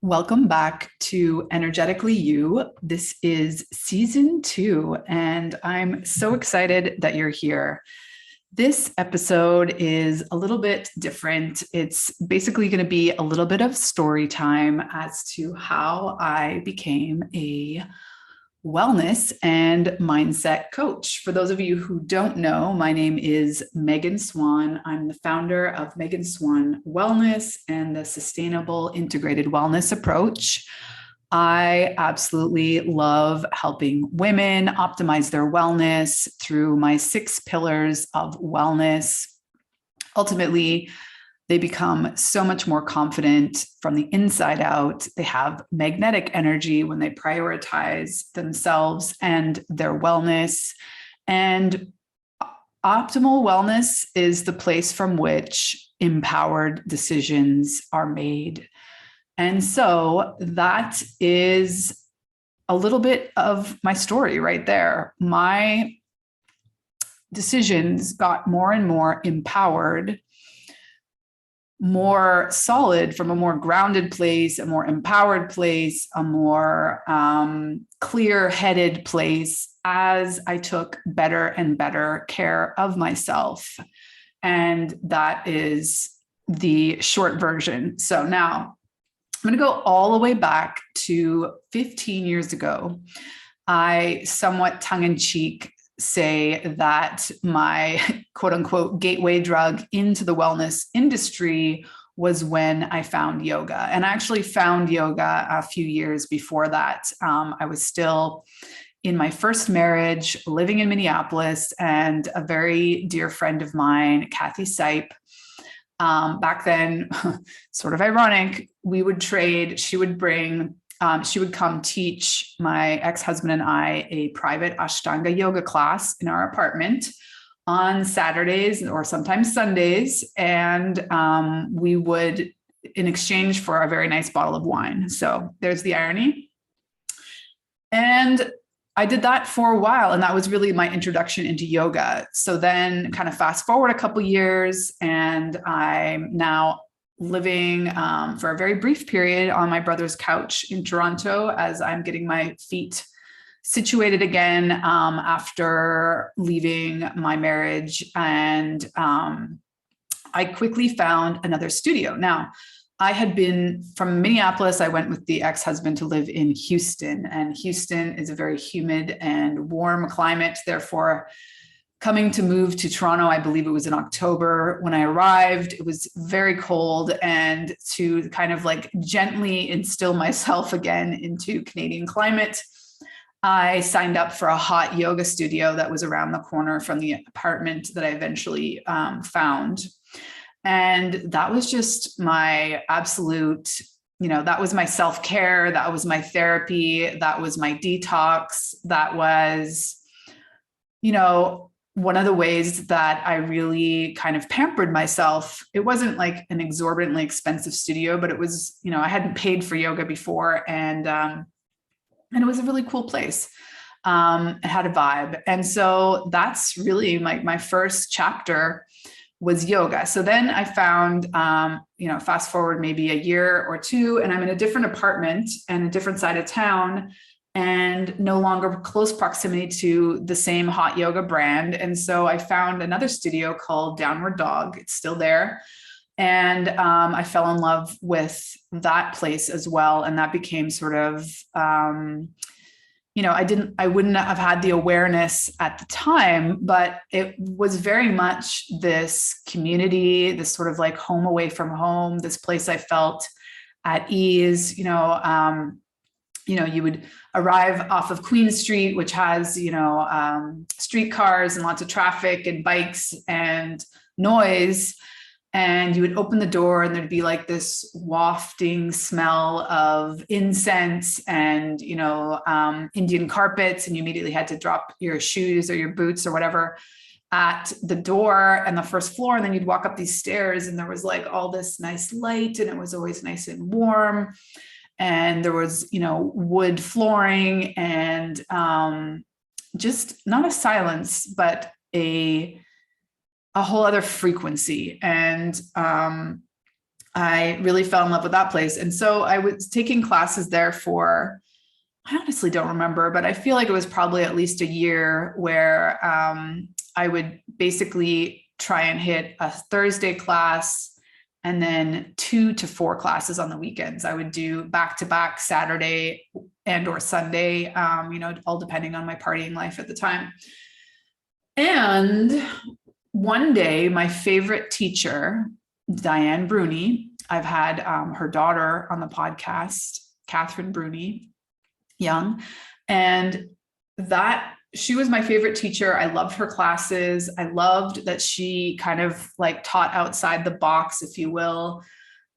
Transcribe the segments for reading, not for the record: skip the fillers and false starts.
Welcome back to Energetically You. This is season 2, and I'm so excited that you're here. This episode is a little bit different. It's basically going to be a little bit of story time as to how I became a wellness and mindset coach. For those of you who don't know, my name is Megan Swan. I'm the founder of Megan Swan Wellness and the Sustainable Integrated Wellness Approach. I absolutely love helping women optimize their wellness through my 6 pillars of wellness. Ultimately, they become so much more confident from the inside out. They have magnetic energy when they prioritize themselves and their wellness. And optimal wellness is the place from which empowered decisions are made. And so that is a little bit of my story right there. My decisions got more and more empowered, more solid from a more grounded place, a more empowered place, a more clear-headed place as I took better and better care of myself. And that is the short version. So now I'm going to go all the way back to 15 years ago. I somewhat tongue-in-cheek say that my quote unquote gateway drug into the wellness industry was when I found yoga. And I actually found yoga a few years before that. I was still in my first marriage, living in Minneapolis, and a very dear friend of mine, Kathy Sipe, back then, sort of ironic, we would trade. She would come teach my ex-husband and I a private Ashtanga yoga class in our apartment on Saturdays or sometimes Sundays. And we would, in exchange for a very nice bottle of wine. So there's the irony. And I did that for a while, and that was really my introduction into yoga. So then kind of fast forward a couple years, and I'm now living for a very brief period on my brother's couch in Toronto as I'm getting my feet situated again after leaving my marriage. And I quickly found another studio. Now, I had been from Minneapolis. I went with the ex-husband to live in Houston, and Houston is a very humid and warm climate. Therefore, coming to move to Toronto, I believe it was in October when I arrived, it was very cold, and to kind of like gently instill myself again into Canadian climate, I signed up for a hot yoga studio that was around the corner from the apartment that I eventually found. And that was just my absolute, that was my self-care. That was my therapy. That was my detox. That was, one of the ways that I really kind of pampered myself. It wasn't like an exorbitantly expensive studio, but it was, I hadn't paid for yoga before. And it was a really cool place. It had a vibe. And so that's really my first chapter was yoga. So then I found, fast forward maybe a year or two, and I'm in a different apartment and a different side of town, and no longer close proximity to the same hot yoga brand. And so I found another studio called Downward Dog. It's still there. And I fell in love with that place as well. And that became sort of, I wouldn't have had the awareness at the time, but it was very much this community, this sort of like home away from home, this place I felt at ease. You would arrive off of Queen Street, which has, streetcars and lots of traffic and bikes and noise. And you would open the door and there'd be like this wafting smell of incense and, Indian carpets. And you immediately had to drop your shoes or your boots or whatever at the door and the first floor. And then you'd walk up these stairs and there was like all this nice light, and it was always nice and warm. And there was, wood flooring and just not a silence, but a whole other frequency. And I really fell in love with that place. And so I was taking classes there for, I honestly don't remember, but I feel like it was probably at least a year where I would basically try and hit a Thursday class and then 2 to 4 classes on the weekends. I would do back-to-back Saturday and or Sunday, all depending on my partying life at the time. And one day, my favorite teacher, Diane Bruni, I've had her daughter on the podcast, Catherine Bruni Young, and that she was my favorite teacher. I loved her classes. I loved that she kind of like taught outside the box, if you will.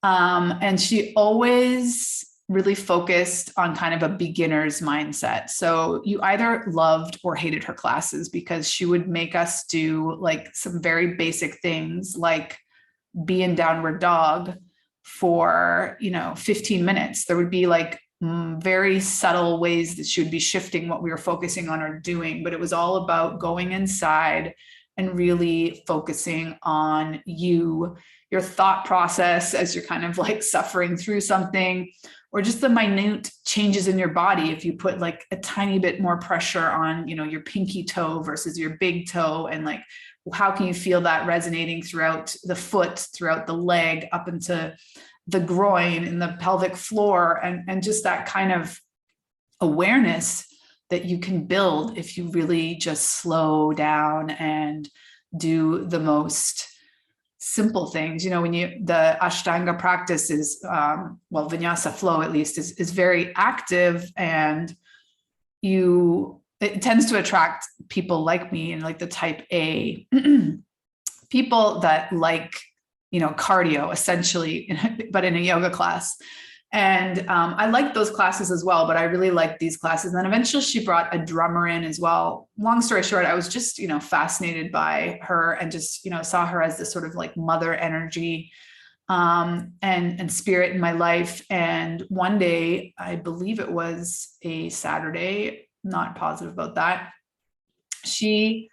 And she always really focused on kind of a beginner's mindset. So you either loved or hated her classes because she would make us do like some very basic things like be in downward dog for, 15 minutes. There would be like very subtle ways that she would be shifting what we were focusing on or doing, but it was all about going inside and really focusing on your thought process as you're kind of like suffering through something, or just the minute changes in your body. If you put like a tiny bit more pressure on, your pinky toe versus your big toe, and like, how can you feel that resonating throughout the foot, throughout the leg, up into the groin and the pelvic floor, and just that kind of awareness that you can build if you really just slow down and do the most simple things. When the Ashtanga practice is, Vinyasa flow at least is very active, and it tends to attract people like me and like the type A people that like, cardio essentially, but in a yoga class. And I liked those classes as well, but I really liked these classes. And then eventually she brought a drummer in as well. Long story short, I was just, fascinated by her and just, saw her as this sort of like mother energy and spirit in my life. And one day, I believe it was a Saturday, not positive about that, she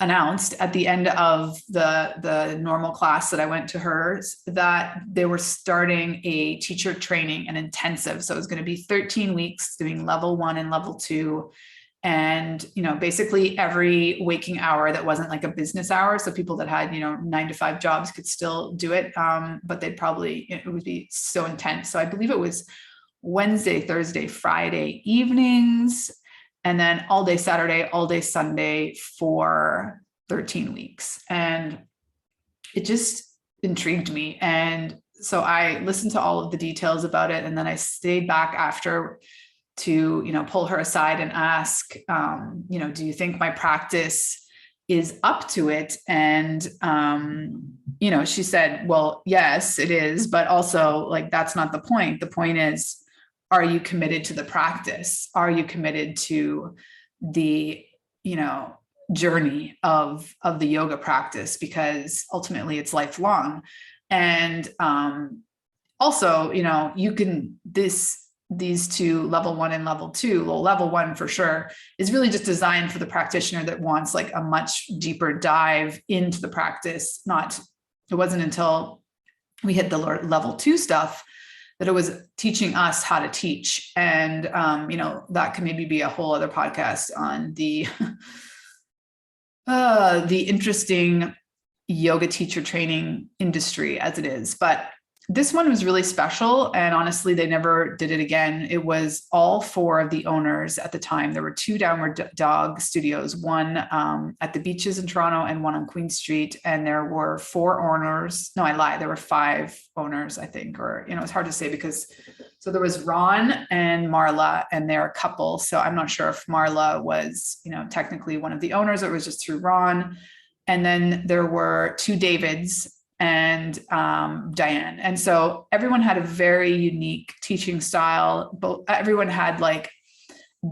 announced at the end of the normal class that I went to hers that they were starting a teacher training, an intensive. So it was going to be 13 weeks doing level 1 and level 2. And, basically every waking hour that wasn't like a business hour. So people that had, 9 to 5 jobs could still do it. But it would be so intense. So I believe it was Wednesday, Thursday, Friday evenings, and then all day Saturday, all day Sunday for 13 weeks. And it just intrigued me. And so I listened to all of the details about it. And then I stayed back after to, pull her aside and ask, do you think my practice is up to it? And, she said, well, yes, it is. But also like, that's not the point. The point is, are you committed to the practice? Are you committed to the, journey of the yoga practice? Because ultimately it's lifelong. And also, you can, these two, level 1 and level 2, well, level 1 for sure is really just designed for the practitioner that wants like a much deeper dive into the practice. It wasn't until we hit the level 2 stuff that it was teaching us how to teach. And, that can maybe be a whole other podcast on the interesting yoga teacher training industry as it is. But this one was really special. And honestly, they never did it again. It was all 4 of the owners at the time. There were 2 downward dog studios, one at the beaches in Toronto and one on Queen Street. And there were 4 owners. No, I lied. There were 5 owners, I think, or, it's hard to say because, so there was Ron and Marla, and they're a couple. So I'm not sure if Marla was, technically one of the owners, or it was just through Ron. And then there were 2 Davids and Diane. And so everyone had a very unique teaching style, but everyone had like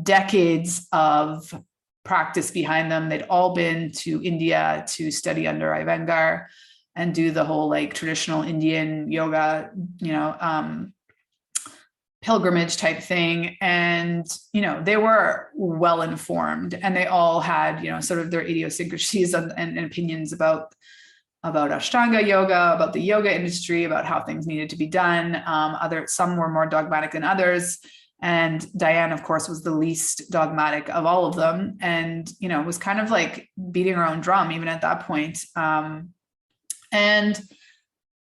decades of practice behind them. They'd all been to India to study under Iyengar and do the whole like traditional Indian yoga, pilgrimage type thing. And, they were well informed, and they all had, sort of their idiosyncrasies and opinions about about Ashtanga yoga, about the yoga industry, about how things needed to be done. Some were more dogmatic than others. And Diane, of course, was the least dogmatic of all of them. And, was kind of like beating her own drum, even at that point. And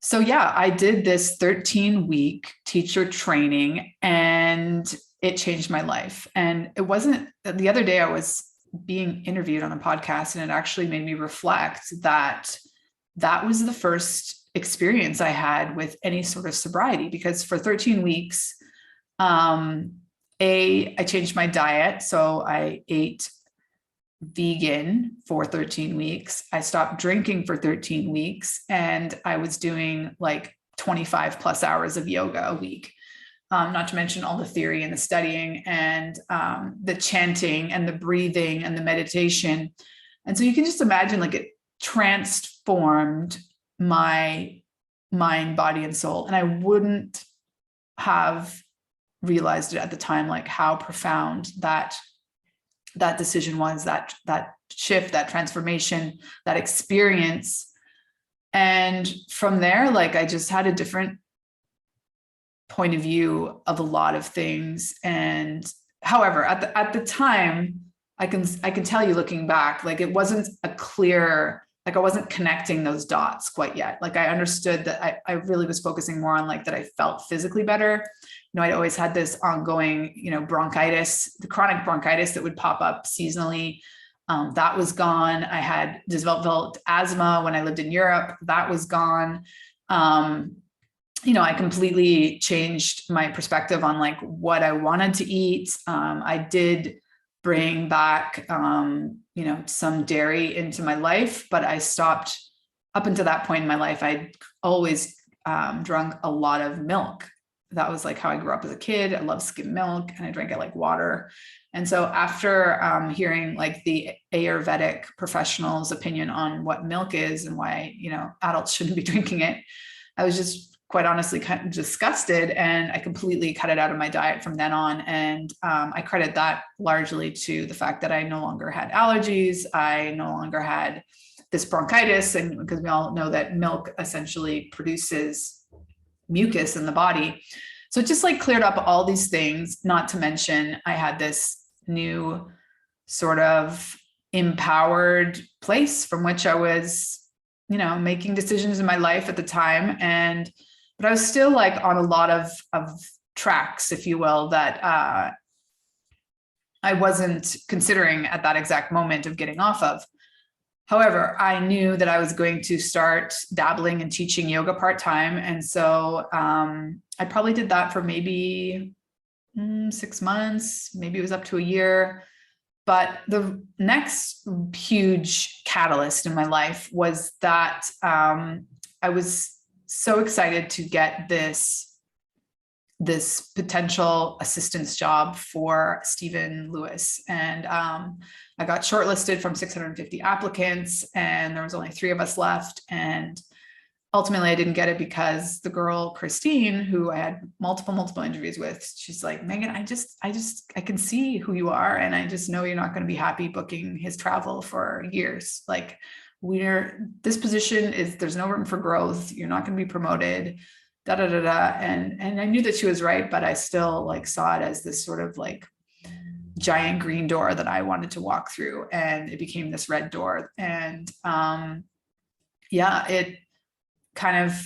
so, yeah, I did this 13-week teacher training, and it changed my life. And it wasn't, the other day I was being interviewed on a podcast, and it actually made me reflect that was the first experience I had with any sort of sobriety, because for 13 weeks, I changed my diet. So I ate vegan for 13 weeks. I stopped drinking for 13 weeks, and I was doing like 25 plus hours of yoga a week. Not to mention all the theory and the studying and the chanting and the breathing and the meditation. And so you can just imagine, like, it transformed my mind, body, and soul. And I wouldn't have realized it at the time, like how profound that decision was, that shift, that transformation, that experience. And from there, like, I just had a different point of view of a lot of things. And however, at the time, I can tell you, looking back, like, it wasn't a clear, like, I wasn't connecting those dots quite yet. Like, I understood that I really was focusing more on, like, that I felt physically better. I'd always had this ongoing, bronchitis, the chronic bronchitis that would pop up seasonally. That was gone. I had developed asthma when I lived in Europe. That was gone. I completely changed my perspective on, like, what I wanted to eat. I did bring back, some dairy into my life, but I stopped. Up until that point in my life, I'd always drunk a lot of milk. That was like how I grew up as a kid. I love skim milk, and I drank it like water. And so after hearing, like, the Ayurvedic professional's opinion on what milk is and why, adults shouldn't be drinking it, I was just, quite honestly, kind of disgusted, and I completely cut it out of my diet from then on. And I credit that largely to the fact that I no longer had allergies. I no longer had this bronchitis, and because we all know that milk essentially produces mucus in the body. So it just, like, cleared up all these things. Not to mention, I had this new sort of empowered place from which I was, making decisions in my life at the time. But I was still, like, on a lot of tracks, if you will, that I wasn't considering at that exact moment of getting off of. However, I knew that I was going to start dabbling and teaching yoga part-time. And so I probably did that for maybe 6 months, maybe it was up to a year. But the next huge catalyst in my life was that I was so excited to get this potential assistance job for Stephen Lewis. And I got shortlisted from 650 applicants, and there was only 3 of us left. And ultimately I didn't get it because the girl, Christine, who I had multiple interviews with, she's like, Megan, I can see who you are. And I just know you're not going to be happy booking his travel for years. Like, this position there's no room for growth. You're not going to be promoted. And I knew that she was right, but I still, like, saw it as this sort of, like, giant green door that I wanted to walk through, and it became this red door. And it kind of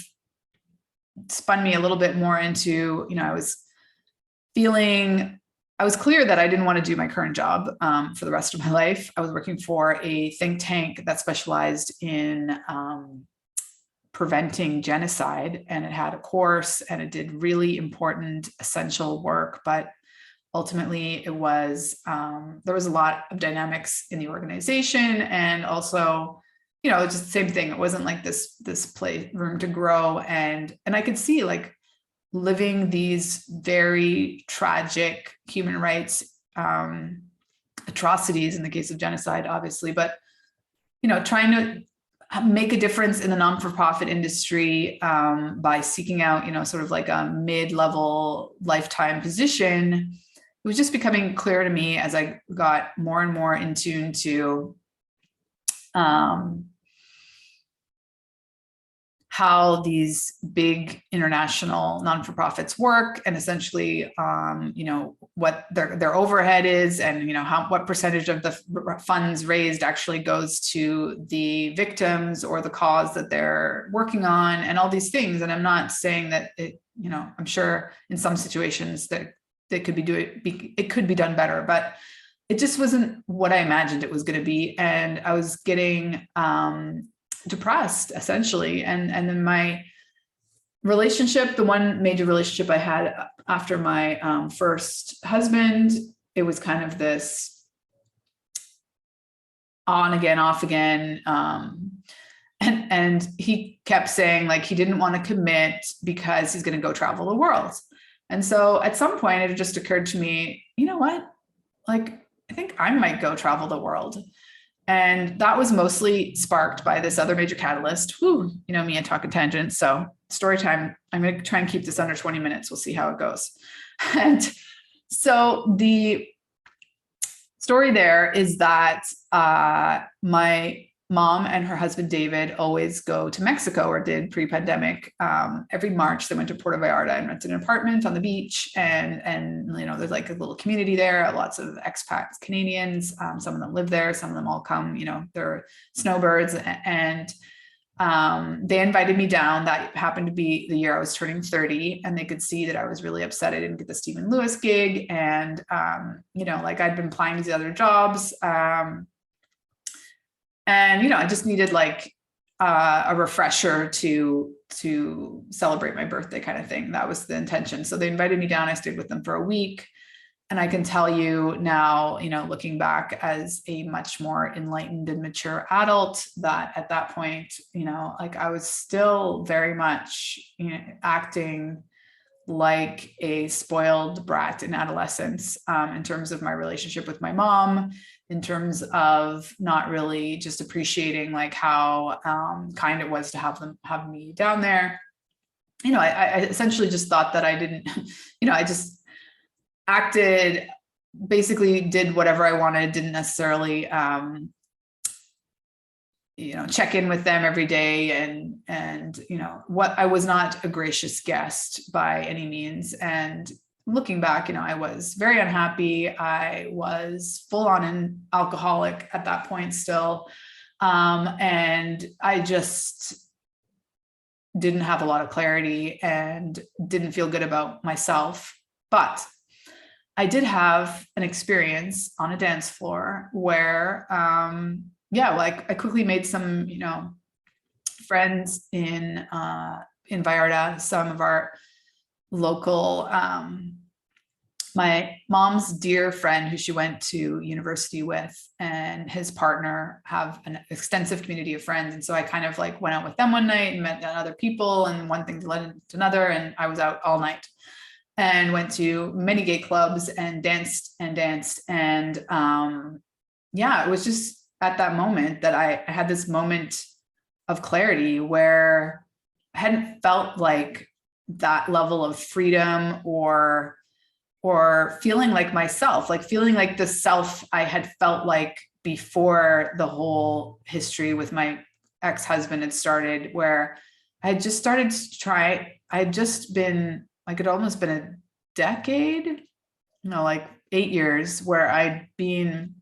spun me a little bit more into, I was clear that I didn't want to do my current job for the rest of my life. I was working for a think tank that specialized in preventing genocide, and it had a course, and it did really important, essential work. But ultimately, it was there was a lot of dynamics in the organization, and also, it's just the same thing. It wasn't like this room to grow, and I could see, like, living these very tragic human rights atrocities in the case of genocide, obviously, but trying to make a difference in the non-for-profit industry by seeking out, sort of like a mid-level lifetime position. It was just becoming clear to me as I got more and more in tune to how these big international non-for-profits work, and essentially, what their overhead is, and what percentage of the funds raised actually goes to the victims or the cause that they're working on, and all these things. And I'm not saying that I'm sure in some situations that it could be done better, but it just wasn't what I imagined it was going to be. And I was getting depressed, essentially. And then my relationship, the one major relationship I had after my first husband, it was kind of this on again, off again. And he kept saying like he didn't want to commit because he's going to go travel the world. And so at some point it just occurred to me, you know what? Like, I think I might go travel the world. And that was mostly sparked by this other major catalyst. Me and talking tangents. So story time. I'm going to try and keep this under 20 minutes. We'll see how it goes. And so the story there is that my mom and her husband, David, always go to Mexico, or did pre-pandemic. Every March, they went to Puerto Vallarta and rented an apartment on the beach. And there's like a little community there, lots of expats, Canadians. Some of them live there. Some of them all come, they're snowbirds. And they invited me down. That happened to be the year I was turning 30, and they could see that I was really upset I didn't get the Stephen Lewis gig. And, I'd been applying to the other jobs. And, I just needed like a refresher to celebrate my birthday kind of thing. That was the intention. So they invited me down. I stayed with them for a week. And I can tell you now, looking back as a much more enlightened and mature adult, that at that point, I was still very much, acting like a spoiled brat in adolescence, in terms of my relationship with my mom, in terms of not really just appreciating like how kind it was to have me down there. I essentially just thought that I didn't, I just acted, basically did whatever I wanted, didn't necessarily, check in with them every day. And what I was not a gracious guest by any means. And looking back, I was very unhappy. I was full on an alcoholic at that point still. And I just didn't have a lot of clarity and didn't feel good about myself. But I did have an experience on a dance floor where, I quickly made some, friends in Vallarta, some of our local, my mom's dear friend who she went to university with, and his partner have an extensive community of friends. And so I kind of like went out with them one night and met other people, and one thing led to another. And I was out all night and went to many gay clubs and danced. And it was just at that moment that I had this moment of clarity where I hadn't felt like that level of freedom or feeling like myself, like feeling like the self I had felt like before the whole history with my ex-husband had started, where I had just started to try. I had just been like, it had almost been a decade, like 8 years, where I'd been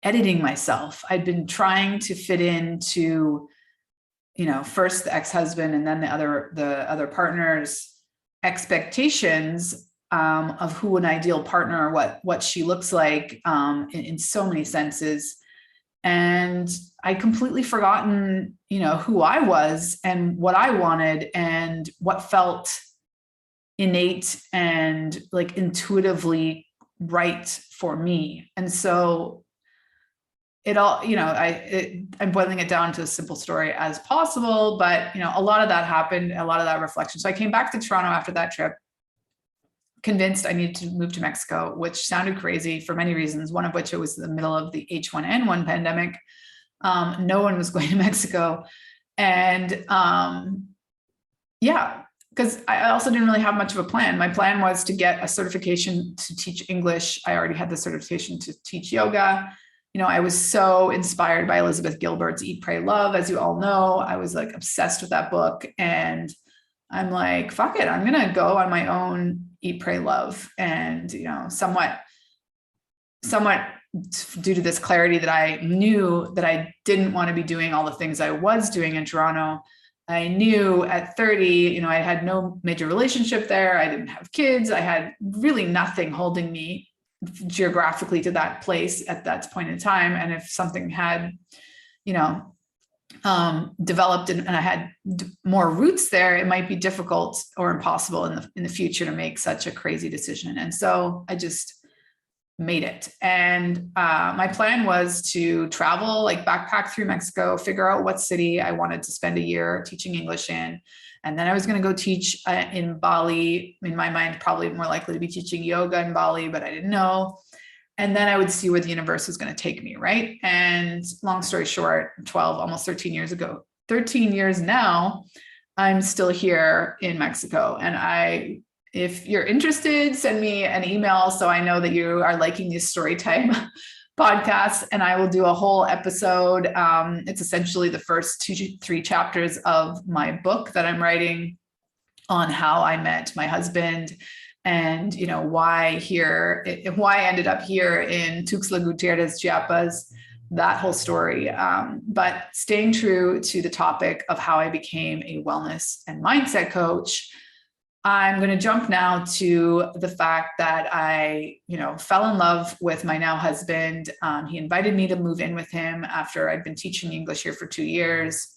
editing myself. I'd been trying to fit into, first the ex-husband and then the other partner's expectations of who an ideal partner, what she looks like, in so many senses. And I'd completely forgotten, who I was and what I wanted and what felt innate and like intuitively right for me. And so it all, I'm boiling it down to a simple story as possible, but a lot of that happened, a lot of that reflection. So I came back to Toronto after that trip, convinced I needed to move to Mexico, which sounded crazy for many reasons. One of which, it was the middle of the H1N1 pandemic. No one was going to Mexico. And because I also didn't really have much of a plan. My plan was to get a certification to teach English. I already had the certification to teach yoga. I was so inspired by Elizabeth Gilbert's Eat, Pray, Love. As you all know, I was like obsessed with that book. And I'm like, fuck it, I'm going to go on my own Eat, Pray, Love. And, somewhat due to this clarity that I knew that I didn't want to be doing all the things I was doing in Toronto. I knew at 30, I had no major relationship there. I didn't have kids. I had really nothing holding me geographically to that place at that point in time. And if something had, developed and I had more roots there, it might be difficult or impossible in the future to make such a crazy decision. And so I just made it. And my plan was to travel, like backpack through Mexico, figure out what city I wanted to spend a year teaching English in. And then I was going to go teach in Bali. In my mind, probably more likely to be teaching yoga in Bali, but I didn't know. And then I would see where the universe was going to take me, right? And long story short, 12, almost 13 years ago, 13 years now, I'm still here in Mexico. And if you're interested, send me an email so I know that you are liking these story time podcasts, and I will do a whole episode. It's essentially the first 2-3 chapters of my book that I'm writing on how I met my husband and, why I ended up here in Tuxtla Gutierrez, Chiapas, that whole story. But staying true to the topic of how I became a wellness and mindset coach, I'm going to jump now to the fact that I, fell in love with my now husband. He invited me to move in with him after I'd been teaching English here for 2 years.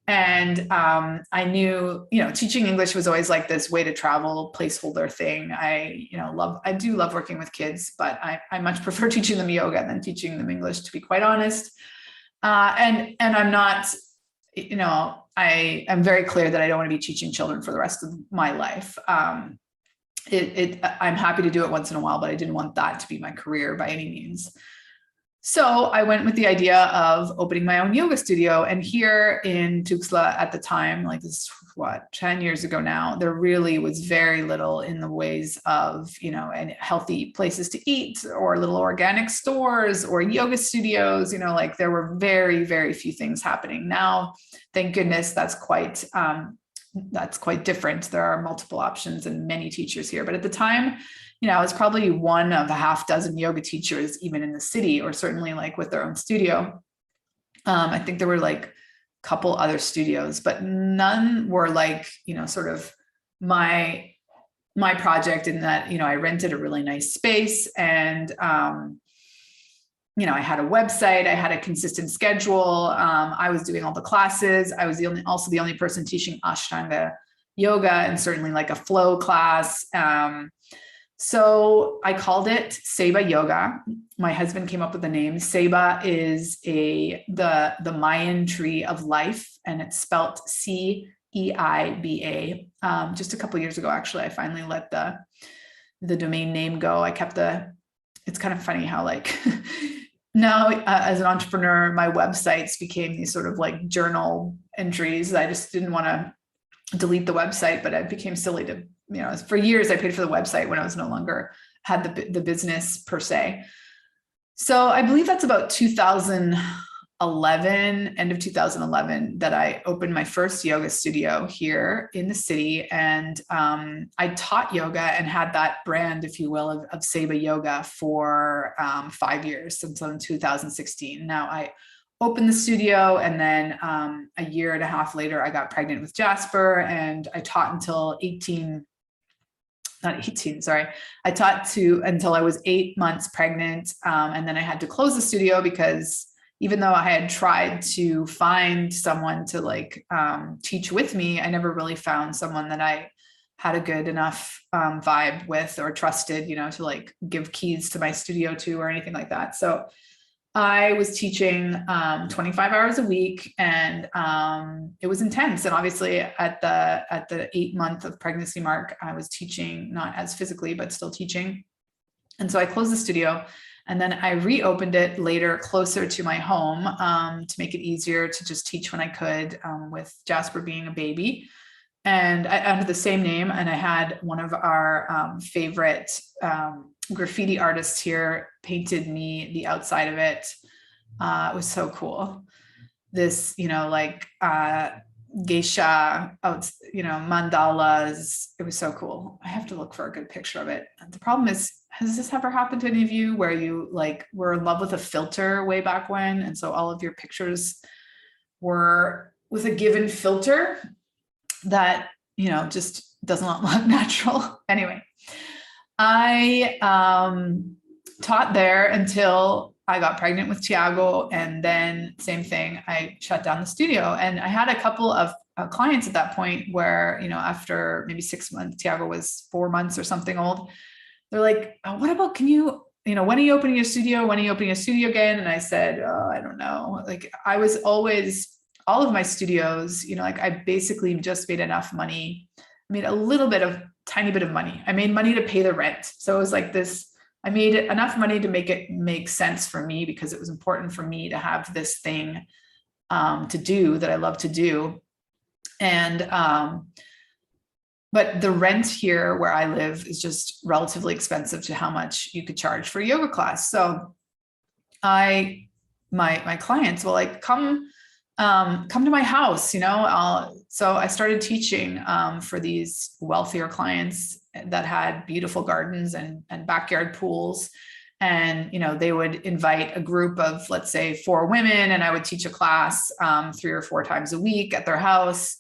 And I knew, teaching English was always like this way to travel placeholder thing. I do love working with kids, but I much prefer teaching them yoga than teaching them English, to be quite honest. And I'm not, I am very clear that I don't want to be teaching children for the rest of my life. I'm happy to do it once in a while, but I didn't want that to be my career by any means. So I went with the idea of opening my own yoga studio. And here in Tuxtla at the time, like this is 10 years ago now, there really was very little in the ways of, and healthy places to eat or little organic stores or yoga studios, like there were very, very few things happening. Now, thank goodness that's quite different. There are multiple options and many teachers here. But at the time, I was probably one of a half dozen yoga teachers, even in the city, or certainly like with their own studio. I think there were like a couple other studios, but none were like, sort of my project in that, I rented a really nice space and, I had a website, I had a consistent schedule. I was doing all the classes. I was also the only person teaching Ashtanga yoga and certainly like a flow class. So I called it Seba Yoga. My husband came up with the name. Seba is the Mayan tree of life, and it's spelt CEIBA. Just a couple of years ago, actually, I finally let the domain name go. It's kind of funny how like now as an entrepreneur, my websites became these sort of like journal entries. I just didn't want to delete the website, but it became silly to, for years I paid for the website when I was no longer had the business per se. So I believe that's about 2011, end of 2011, that I opened my first yoga studio here in the city. And I taught yoga and had that brand, if you will, of Seba Yoga for 5 years, since 2016. Now I opened the studio, and then a year and a half later, I got pregnant with Jasper, and I taught until I taught until I was 8 months pregnant. And then I had to close the studio because even though I had tried to find someone to like teach with me, I never really found someone that I had a good enough vibe with or trusted, to like give keys to my studio to or anything like that. So I was teaching 25 hours a week, and it was intense. And obviously at the 8-month of pregnancy mark, I was teaching, not as physically, but still teaching. And so I closed the studio, and then I reopened it later closer to my home to make it easier to just teach when I could, with Jasper being a baby. and under the same name. And I had one of our favorite graffiti artists here painted me the outside of it. It was so cool. This, like geisha, mandalas. It was so cool. I have to look for a good picture of it. And the problem is, has this ever happened to any of you where you like were in love with a filter way back when? And so all of your pictures were with a given filter that, just does not look natural. Anyway, I taught there until I got pregnant with Tiago. And then same thing, I shut down the studio. And I had a couple of clients at that point where, after maybe 6 months, Tiago was 4 months or something old. They're like, oh, what about, when are you opening your studio? When are you opening a studio again? And I said, oh, I don't know. Like I was always, all of my studios, like I basically just made enough money. I made a tiny bit of money. I made money to pay the rent. So it was like this, I made enough money to make it make sense for me, because it was important for me to have this thing to do that I love to do. And, but the rent here where I live is just relatively expensive to how much you could charge for a yoga class. So my clients will like, come to my house, so I started teaching for these wealthier clients that had beautiful gardens and backyard pools. And, they would invite a group of, let's say, 4 women, and I would teach a class 3 or 4 times a week at their house.